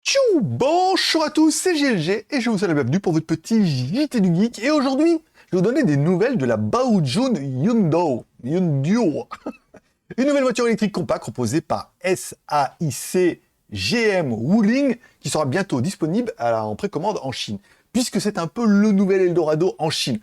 Tchou, bonjour à tous, c'est GLG et je vous souhaite la bienvenue pour votre petit JT du Geek. Et aujourd'hui, je vais vous donner des nouvelles de la Baojun Yundo. Une nouvelle voiture électrique compacte proposée par SAIC GM Wuling qui sera bientôt disponible en précommande en Chine. Puisque c'est un peu le nouvel Eldorado en Chine.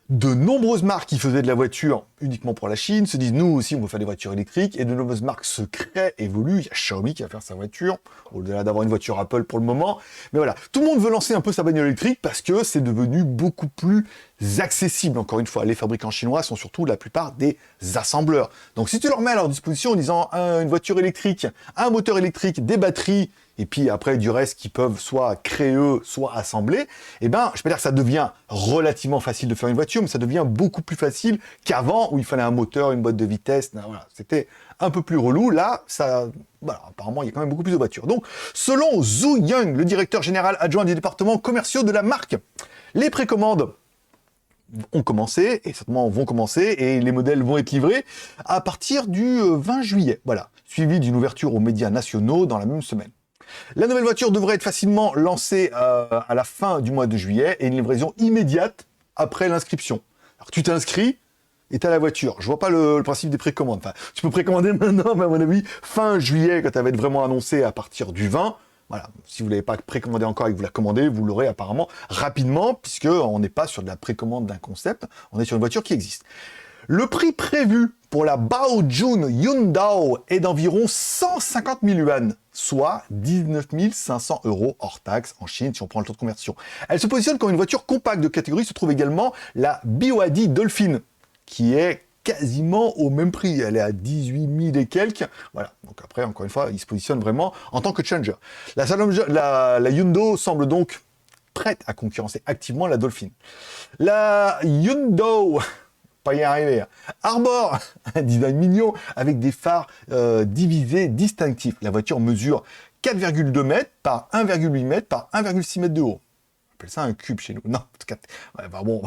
De nombreuses marques qui faisaient de la voiture uniquement pour la Chine se disent nous aussi on veut faire des voitures électriques et de nombreuses marques se créent, évoluent. Il y a Xiaomi qui va faire sa voiture au-delà d'avoir une voiture Apple pour le moment. Mais voilà, tout le monde veut lancer un peu sa bagnole électrique parce que c'est devenu beaucoup plus accessible. Encore une fois, les fabricants chinois sont surtout la plupart des assembleurs. Donc si tu leur mets à leur disposition en disant une voiture électrique, un moteur électrique, des batteries, et puis après du reste qui peuvent soit créer eux, soit assembler, eh ben, je peux dire que ça devient relativement facile de faire une voiture, mais ça devient beaucoup plus facile qu'avant où il fallait un moteur, une boîte de vitesse, voilà, c'était un peu plus relou. Là, ça, voilà, apparemment, il y a quand même beaucoup plus de voitures. Donc, selon Zhu Yang, le directeur général adjoint du département commerciaux de la marque, les précommandes ont commencé, et certainement vont commencer, et les modèles vont être livrés à partir du 20 juillet, voilà, suivi d'une ouverture aux médias nationaux dans la même semaine. La nouvelle voiture devrait être facilement lancée à la fin du mois de juillet et une livraison immédiate après l'inscription. Alors tu t'inscris et tu as la voiture. Je vois pas le principe des précommandes. Enfin, tu peux précommander maintenant, mais à mon avis, fin juillet, quand elle va être vraiment annoncée à partir du 20. Voilà, si vous ne l'avez pas précommandé encore et que vous la commandez, vous l'aurez apparemment rapidement, puisqu'on n'est pas sur de la précommande d'un concept, on est sur une voiture qui existe. Le prix prévu pour la Baojun Yundo est d'environ 150 000 yuan, soit 19 500 € hors taxe en Chine si on prend le taux de conversion. Elle se positionne comme une voiture compacte de catégorie. Se trouve également la BYD Dolphin, qui est quasiment au même prix. Elle est à 18 000 et quelques. Voilà, donc après, encore une fois, il se positionne vraiment en tant que challenger. La Yundo semble donc prête à concurrencer activement la Dolphin. La Yundo... pas y arriver. Arbore un design mignon avec des phares divisés distinctifs. La voiture mesure 4,2 mètres par 1,8 mètres par 1,6 mètres de haut. On appelle ça un cube chez nous. Non, en tout cas, ouais, bah bon,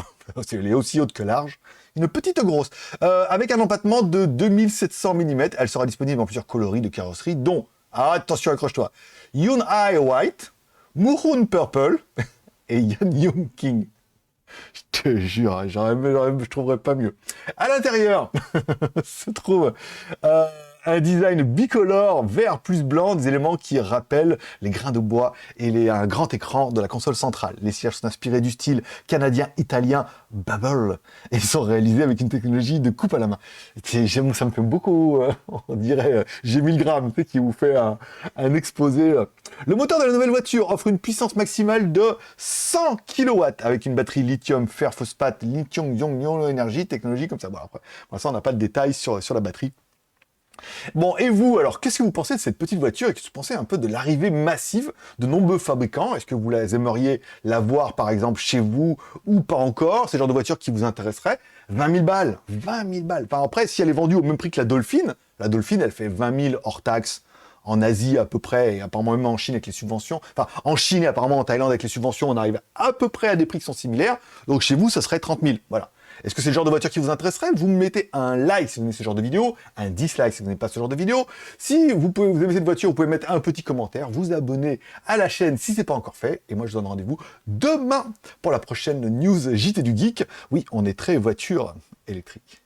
elle est aussi haute que large. Une petite grosse. Avec un empattement de 2700 mm, elle sera disponible en plusieurs coloris de carrosserie, dont, attention, accroche-toi, Yun Ai White, Muhun Purple et Yan Young King. Je te jure, je trouverais pas mieux. À l'intérieur se trouve un design bicolore, vert plus blanc, des éléments qui rappellent les grains de bois et un grand écran de la console centrale. Les sièges sont inspirés du style canadien-italien Bubble et sont réalisés avec une technologie de coupe à la main. Ça me fait beaucoup, on dirait G1000 grammes, tu sais, qui vous fait un exposé. Le moteur de la nouvelle voiture offre une puissance maximale de 100 kW avec une batterie lithium fer phosphate lithium-ion énergie, technologie comme ça. Bon, après, pour l'instant, on n'a pas de détails sur la batterie. Bon, et vous, alors, qu'est-ce que vous pensez de cette petite voiture et qu'est-ce que vous pensez un peu de l'arrivée massive de nombreux fabricants? Est-ce que vous aimeriez la voir, par exemple, chez vous ou pas encore? C'est le genre de voiture qui vous intéresserait? 20 000 balles, 20 000 balles. Enfin, après, si elle est vendue au même prix que la Dolphin, elle fait 20 000 hors taxe en Asie à peu près, et apparemment même en Chine avec les subventions. Enfin, en Chine et apparemment en Thaïlande avec les subventions, on arrive à peu près à des prix qui sont similaires. Donc chez vous, ça serait 30 000. Voilà. Est-ce que c'est le genre de voiture qui vous intéresserait? Vous me mettez un like si vous aimez ce genre de vidéo, un dislike si vous n'aimez pas ce genre de vidéo. Si vous aimez cette voiture, vous pouvez mettre un petit commentaire, vous abonner à la chaîne si ce n'est pas encore fait. Et moi, je vous donne rendez-vous demain pour la prochaine news JT du Geek. Oui, on est très voiture électrique.